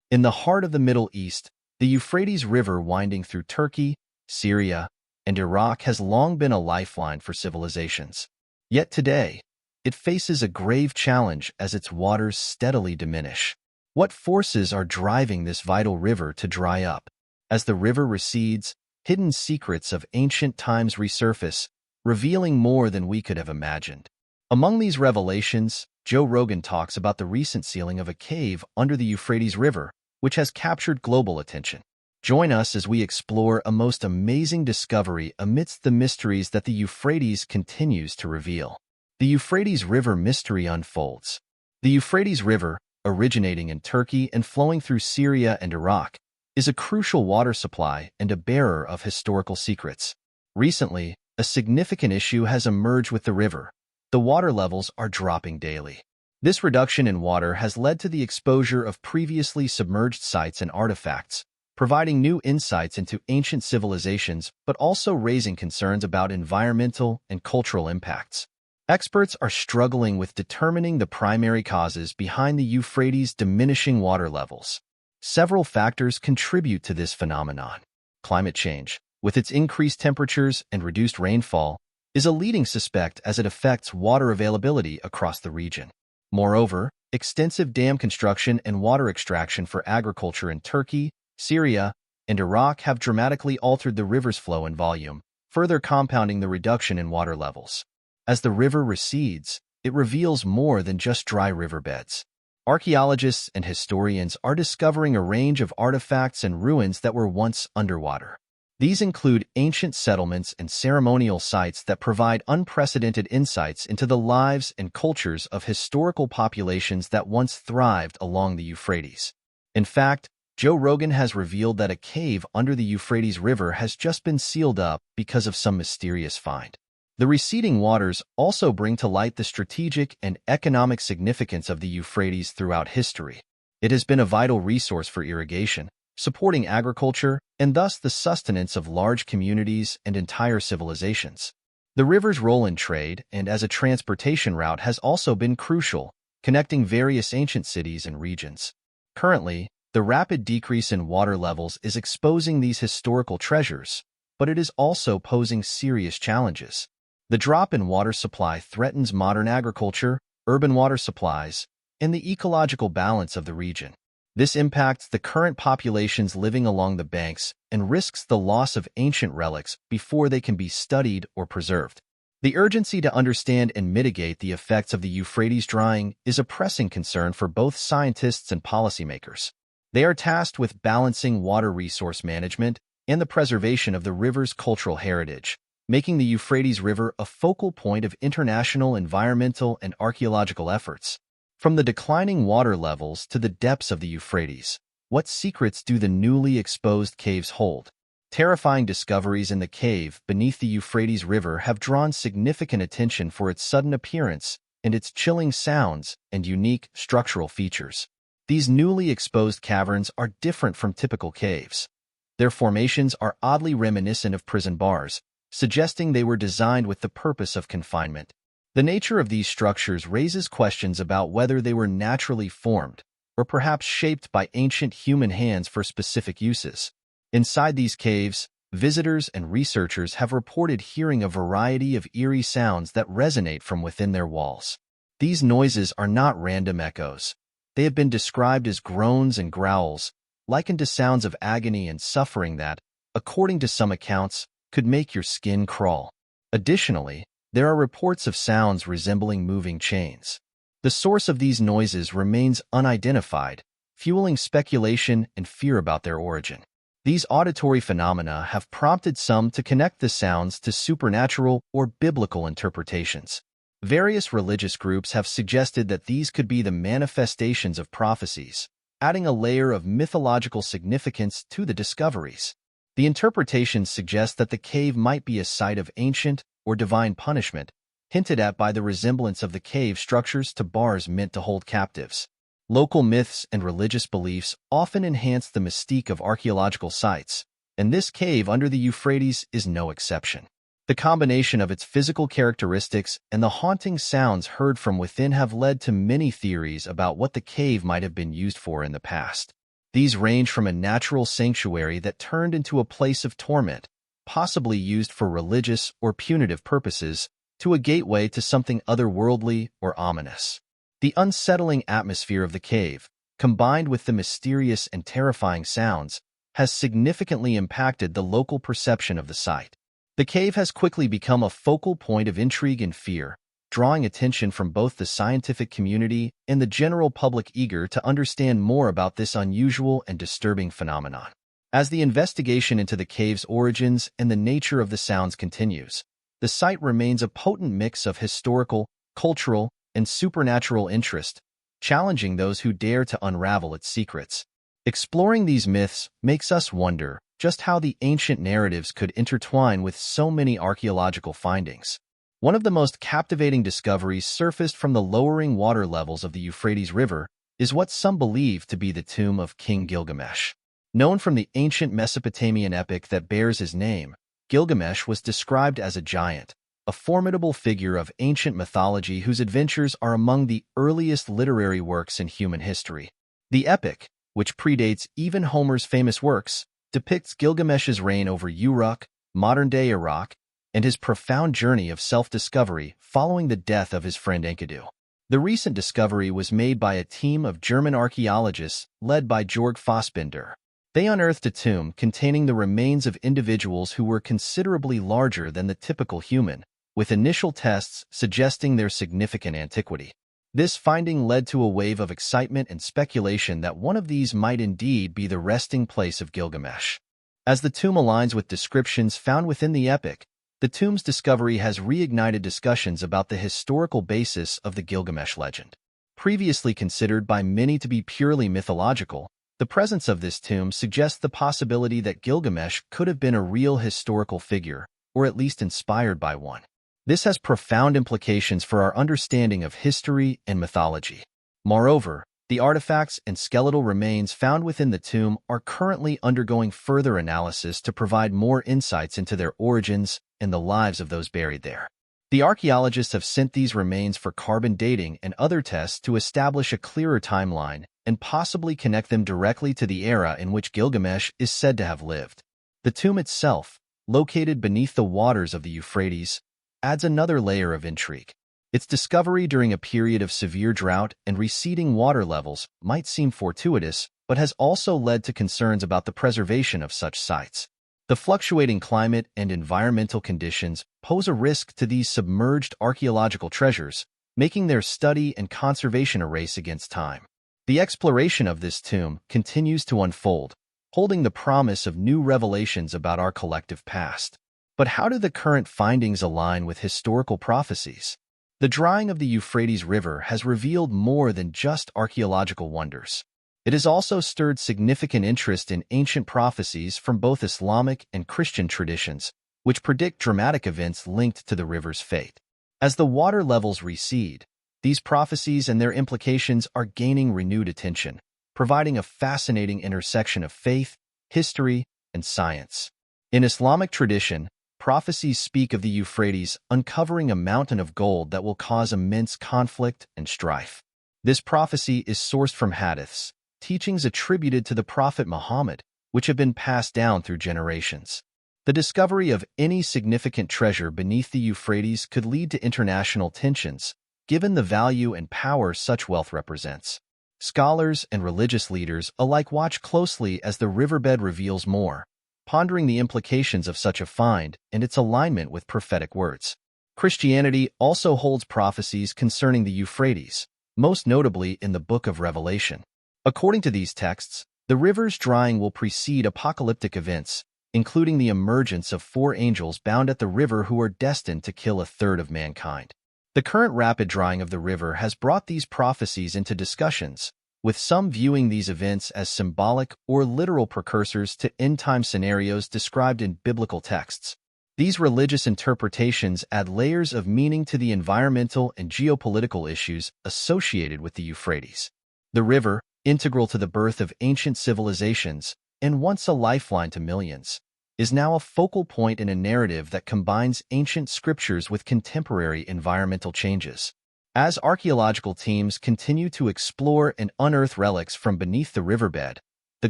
In the heart of the Middle East, the Euphrates River winding through Turkey, Syria, and Iraq has long been a lifeline for civilizations. Yet today, it faces a grave challenge as its waters steadily diminish. What forces are driving this vital river to dry up? As the river recedes, hidden secrets of ancient times resurface, revealing more than we could have imagined. Among these revelations, Joe Rogan talks about the recent sealing of a cave under the Euphrates River, which has captured global attention. Join us as we explore a most amazing discovery amidst the mysteries that the Euphrates continues to reveal. The Euphrates River mystery unfolds. The Euphrates River, originating in Turkey and flowing through Syria and Iraq, is a crucial water supply and a bearer of historical secrets. Recently, a significant issue has emerged with the river. The water levels are dropping daily. This reduction in water has led to the exposure of previously submerged sites and artifacts, providing new insights into ancient civilizations but also raising concerns about environmental and cultural impacts. Experts are struggling with determining the primary causes behind the Euphrates' diminishing water levels. Several factors contribute to this phenomenon. Climate change, with its increased temperatures and reduced rainfall, is a leading suspect as it affects water availability across the region. Moreover, extensive dam construction and water extraction for agriculture in Turkey, Syria, and Iraq have dramatically altered the river's flow and volume, further compounding the reduction in water levels. As the river recedes, it reveals more than just dry riverbeds. Archaeologists and historians are discovering a range of artifacts and ruins that were once underwater. These include ancient settlements and ceremonial sites that provide unprecedented insights into the lives and cultures of historical populations that once thrived along the Euphrates. In fact, Joe Rogan has revealed that a cave under the Euphrates River has just been sealed up because of some mysterious find. The receding waters also bring to light the strategic and economic significance of the Euphrates throughout history. It has been a vital resource for irrigation, supporting agriculture, and thus the sustenance of large communities and entire civilizations. The river's role in trade and as a transportation route has also been crucial, connecting various ancient cities and regions. Currently, the rapid decrease in water levels is exposing these historical treasures, but it is also posing serious challenges. The drop in water supply threatens modern agriculture, urban water supplies, and the ecological balance of the region. This impacts the current populations living along the banks and risks the loss of ancient relics before they can be studied or preserved. The urgency to understand and mitigate the effects of the Euphrates drying is a pressing concern for both scientists and policymakers. They are tasked with balancing water resource management and the preservation of the river's cultural heritage, making the Euphrates River a focal point of international environmental and archaeological efforts. From the declining water levels to the depths of the Euphrates, what secrets do the newly exposed caves hold? Terrifying discoveries in the cave beneath the Euphrates River have drawn significant attention for its sudden appearance and its chilling sounds and unique structural features. These newly exposed caverns are different from typical caves. Their formations are oddly reminiscent of prison bars, suggesting they were designed with the purpose of confinement. The nature of these structures raises questions about whether they were naturally formed or perhaps shaped by ancient human hands for specific uses. Inside these caves, visitors and researchers have reported hearing a variety of eerie sounds that resonate from within their walls. These noises are not random echoes. They have been described as groans and growls, likened to sounds of agony and suffering that, according to some accounts, could make your skin crawl. Additionally, there are reports of sounds resembling moving chains. The source of these noises remains unidentified, fueling speculation and fear about their origin. These auditory phenomena have prompted some to connect the sounds to supernatural or biblical interpretations. Various religious groups have suggested that these could be the manifestations of prophecies, adding a layer of mythological significance to the discoveries. The interpretations suggest that the cave might be a site of ancient or divine punishment, hinted at by the resemblance of the cave structures to bars meant to hold captives. Local myths and religious beliefs often enhance the mystique of archaeological sites, and this cave under the Euphrates is no exception. The combination of its physical characteristics and the haunting sounds heard from within have led to many theories about what the cave might have been used for in the past. These range from a natural sanctuary that turned into a place of torment, possibly used for religious or punitive purposes, to a gateway to something otherworldly or ominous. The unsettling atmosphere of the cave, combined with the mysterious and terrifying sounds, has significantly impacted the local perception of the site. The cave has quickly become a focal point of intrigue and fear, drawing attention from both the scientific community and the general public eager to understand more about this unusual and disturbing phenomenon. As the investigation into the cave's origins and the nature of the sounds continues, the site remains a potent mix of historical, cultural, and supernatural interest, challenging those who dare to unravel its secrets. Exploring these myths makes us wonder just how the ancient narratives could intertwine with so many archaeological findings. One of the most captivating discoveries surfaced from the lowering water levels of the Euphrates River is what some believe to be the tomb of King Gilgamesh. Known from the ancient Mesopotamian epic that bears his name, Gilgamesh was described as a giant, a formidable figure of ancient mythology whose adventures are among the earliest literary works in human history. The epic, which predates even Homer's famous works, depicts Gilgamesh's reign over Uruk, modern-day Iraq, and his profound journey of self-discovery following the death of his friend Enkidu. The recent discovery was made by a team of German archaeologists led by Georg Fassbinder. They unearthed a tomb containing the remains of individuals who were considerably larger than the typical human, with initial tests suggesting their significant antiquity. This finding led to a wave of excitement and speculation that one of these might indeed be the resting place of Gilgamesh. As the tomb aligns with descriptions found within the epic, the tomb's discovery has reignited discussions about the historical basis of the Gilgamesh legend. Previously considered by many to be purely mythological, the presence of this tomb suggests the possibility that Gilgamesh could have been a real historical figure, or at least inspired by one. This has profound implications for our understanding of history and mythology. Moreover, the artifacts and skeletal remains found within the tomb are currently undergoing further analysis to provide more insights into their origins and the lives of those buried there. The archaeologists have sent these remains for carbon dating and other tests to establish a clearer timeline and possibly connect them directly to the era in which Gilgamesh is said to have lived. The tomb itself, located beneath the waters of the Euphrates, adds another layer of intrigue. Its discovery during a period of severe drought and receding water levels might seem fortuitous, but has also led to concerns about the preservation of such sites. The fluctuating climate and environmental conditions pose a risk to these submerged archaeological treasures, making their study and conservation a race against time. The exploration of this tomb continues to unfold, holding the promise of new revelations about our collective past. But how do the current findings align with historical prophecies? The drying of the Euphrates River has revealed more than just archaeological wonders. It has also stirred significant interest in ancient prophecies from both Islamic and Christian traditions, which predict dramatic events linked to the river's fate. As the water levels recede, these prophecies and their implications are gaining renewed attention, providing a fascinating intersection of faith, history, and science. In Islamic tradition, prophecies speak of the Euphrates uncovering a mountain of gold that will cause immense conflict and strife. This prophecy is sourced from hadiths, teachings attributed to the Prophet Muhammad, which have been passed down through generations. The discovery of any significant treasure beneath the Euphrates could lead to international tensions, given the value and power such wealth represents. Scholars and religious leaders alike watch closely as the riverbed reveals more, pondering the implications of such a find and its alignment with prophetic words. Christianity also holds prophecies concerning the Euphrates, most notably in the Book of Revelation. According to these texts, the river's drying will precede apocalyptic events, including the emergence of 4 angels bound at the river who are destined to kill a third of mankind. The current rapid drying of the river has brought these prophecies into discussions, with some viewing these events as symbolic or literal precursors to end-time scenarios described in biblical texts. These religious interpretations add layers of meaning to the environmental and geopolitical issues associated with the Euphrates. The river, integral to the birth of ancient civilizations and once a lifeline to millions, is now a focal point in a narrative that combines ancient scriptures with contemporary environmental changes. As archaeological teams continue to explore and unearth relics from beneath the riverbed, the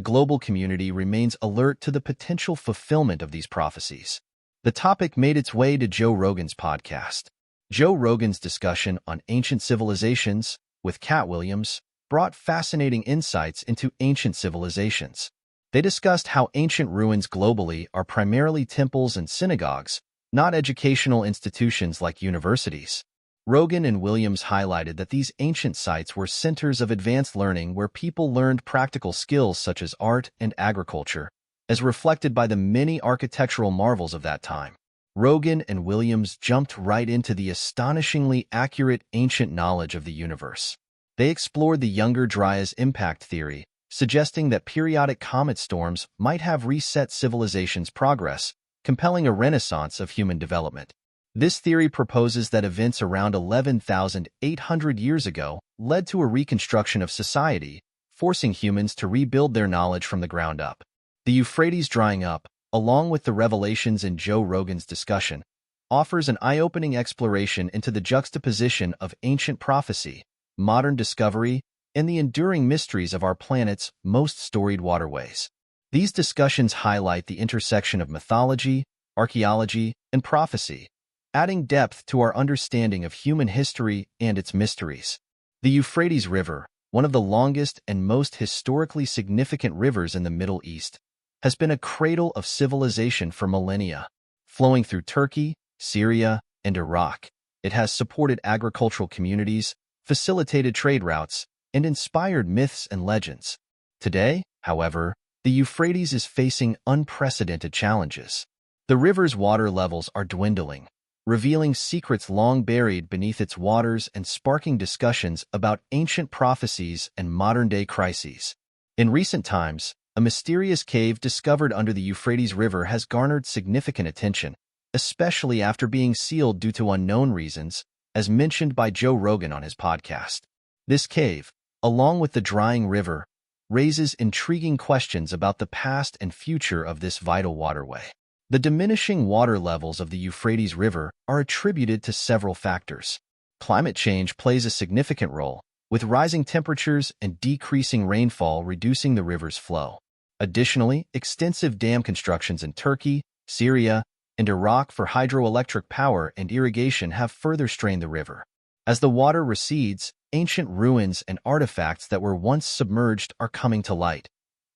global community remains alert to the potential fulfillment of these prophecies. The topic made its way to Joe Rogan's podcast. Joe Rogan's discussion on ancient civilizations with Cat Williams brought fascinating insights into ancient civilizations. They discussed how ancient ruins globally are primarily temples and synagogues, not educational institutions like universities. Rogan and Williams highlighted that these ancient sites were centers of advanced learning where people learned practical skills such as art and agriculture, as reflected by the many architectural marvels of that time. Rogan and Williams jumped right into the astonishingly accurate ancient knowledge of the universe. They explored the Younger Dryas impact theory, suggesting that periodic comet storms might have reset civilization's progress, compelling a renaissance of human development. This theory proposes that events around 11,800 years ago led to a reconstruction of society, forcing humans to rebuild their knowledge from the ground up. The Euphrates drying up, along with the revelations in Joe Rogan's discussion, offers an eye-opening exploration into the juxtaposition of ancient prophecy, modern discovery, and the enduring mysteries of our planet's most storied waterways. These discussions highlight the intersection of mythology, archaeology, and prophecy, adding depth to our understanding of human history and its mysteries. The Euphrates River, one of the longest and most historically significant rivers in the Middle East, has been a cradle of civilization for millennia. Flowing through Turkey, Syria, and Iraq, it has supported agricultural communities, facilitated trade routes, and inspired myths and legends. Today, however, the Euphrates is facing unprecedented challenges. The river's water levels are dwindling, revealing secrets long buried beneath its waters and sparking discussions about ancient prophecies and modern-day crises. In recent times, a mysterious cave discovered under the Euphrates River has garnered significant attention, especially after being sealed due to unknown reasons, as mentioned by Joe Rogan on his podcast. This cave, along with the drying river, raises intriguing questions about the past and future of this vital waterway. The diminishing water levels of the Euphrates River are attributed to several factors. Climate change plays a significant role, with rising temperatures and decreasing rainfall reducing the river's flow. Additionally, extensive dam constructions in Turkey, Syria, and Iraq for hydroelectric power and irrigation have further strained the river. As the water recedes, ancient ruins and artifacts that were once submerged are coming to light,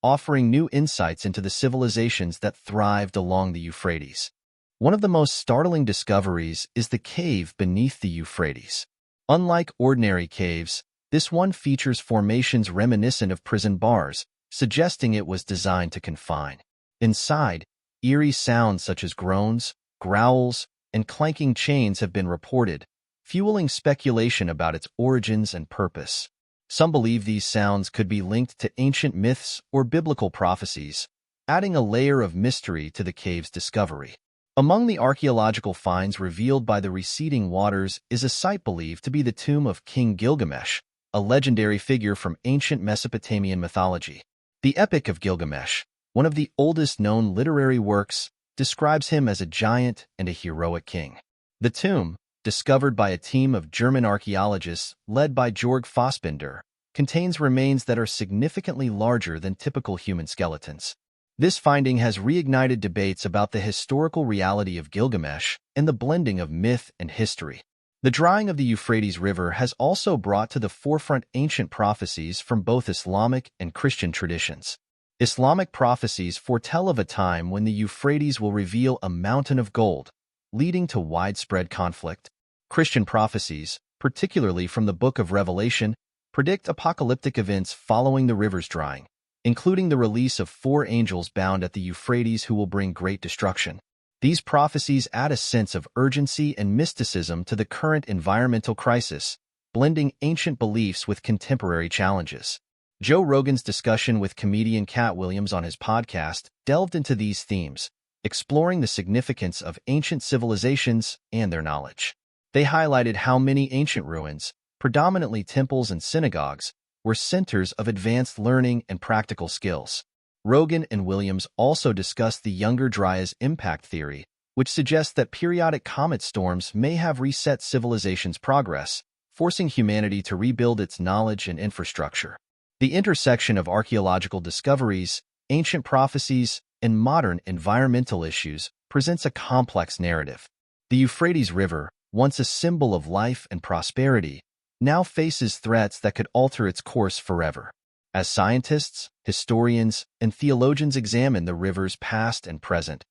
offering new insights into the civilizations that thrived along the Euphrates. One of the most startling discoveries is the cave beneath the Euphrates. Unlike ordinary caves, this one features formations reminiscent of prison bars, suggesting it was designed to confine. Inside, eerie sounds such as groans, growls, and clanking chains have been reported, fueling speculation about its origins and purpose. Some believe these sounds could be linked to ancient myths or biblical prophecies, adding a layer of mystery to the cave's discovery. Among the archaeological finds revealed by the receding waters is a site believed to be the tomb of King Gilgamesh, a legendary figure from ancient Mesopotamian mythology. The Epic of Gilgamesh, one of the oldest known literary works, describes him as a giant and a heroic king. The tomb, discovered by a team of German archaeologists led by Georg Fassbinder, contains remains that are significantly larger than typical human skeletons. This finding has reignited debates about the historical reality of Gilgamesh and the blending of myth and history. The drying of the Euphrates River has also brought to the forefront ancient prophecies from both Islamic and Christian traditions. Islamic prophecies foretell of a time when the Euphrates will reveal a mountain of gold, leading to widespread conflict. Christian prophecies, particularly from the Book of Revelation, predict apocalyptic events following the river's drying, including the release of 4 angels bound at the Euphrates who will bring great destruction. These prophecies add a sense of urgency and mysticism to the current environmental crisis, blending ancient beliefs with contemporary challenges. Joe Rogan's discussion with comedian Cat Williams on his podcast delved into these themes, exploring the significance of ancient civilizations and their knowledge. They highlighted how many ancient ruins, predominantly temples and synagogues, were centers of advanced learning and practical skills. Rogan and Williams also discussed the Younger Dryas impact theory, which suggests that periodic comet storms may have reset civilization's progress, forcing humanity to rebuild its knowledge and infrastructure. The intersection of archaeological discoveries, ancient prophecies, and modern environmental issues presents a complex narrative. The Euphrates River, once a symbol of life and prosperity, now faces threats that could alter its course forever. As scientists, historians, and theologians examine the river's past and present,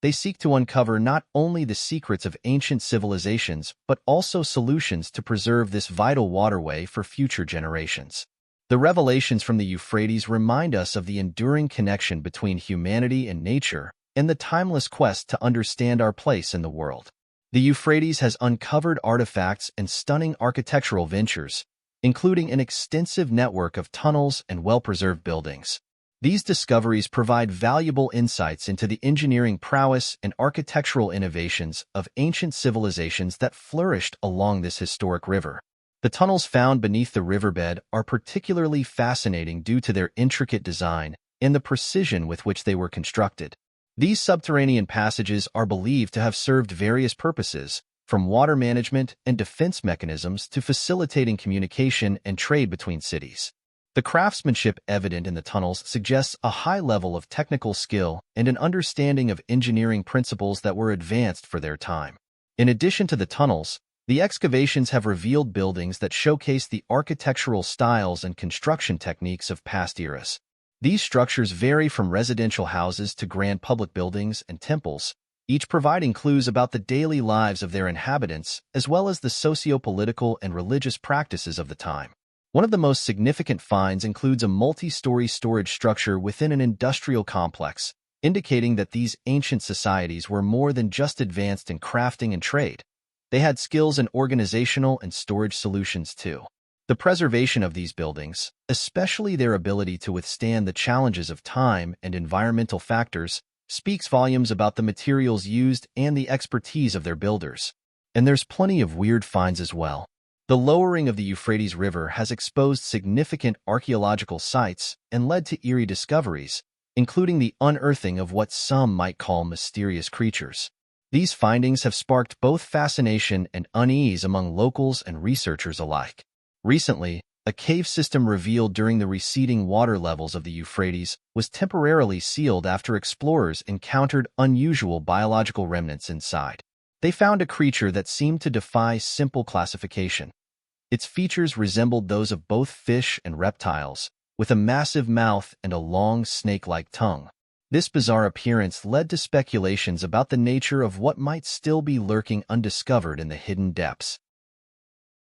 they seek to uncover not only the secrets of ancient civilizations but also solutions to preserve this vital waterway for future generations. The revelations from the Euphrates remind us of the enduring connection between humanity and nature and the timeless quest to understand our place in the world. The Euphrates has uncovered artifacts and stunning architectural ventures, including an extensive network of tunnels and well-preserved buildings. These discoveries provide valuable insights into the engineering prowess and architectural innovations of ancient civilizations that flourished along this historic river. The tunnels found beneath the riverbed are particularly fascinating due to their intricate design and the precision with which they were constructed. These subterranean passages are believed to have served various purposes, from water management and defense mechanisms to facilitating communication and trade between cities. The craftsmanship evident in the tunnels suggests a high level of technical skill and an understanding of engineering principles that were advanced for their time. In addition to the tunnels, the excavations have revealed buildings that showcase the architectural styles and construction techniques of past eras. These structures vary from residential houses to grand public buildings and temples, each providing clues about the daily lives of their inhabitants as well as the socio-political and religious practices of the time. One of the most significant finds includes a multi-story storage structure within an industrial complex, indicating that these ancient societies were more than just advanced in crafting and trade. They had skills in organizational and storage solutions too. The preservation of these buildings, especially their ability to withstand the challenges of time and environmental factors, speaks volumes about the materials used and the expertise of their builders. And there's plenty of weird finds as well. The lowering of the Euphrates River has exposed significant archaeological sites and led to eerie discoveries, including the unearthing of what some might call mysterious creatures. These findings have sparked both fascination and unease among locals and researchers alike. Recently, a cave system revealed during the receding water levels of the Euphrates was temporarily sealed after explorers encountered unusual biological remnants inside. They found a creature that seemed to defy simple classification. Its features resembled those of both fish and reptiles, with a massive mouth and a long snake-like tongue. This bizarre appearance led to speculations about the nature of what might still be lurking undiscovered in the hidden depths.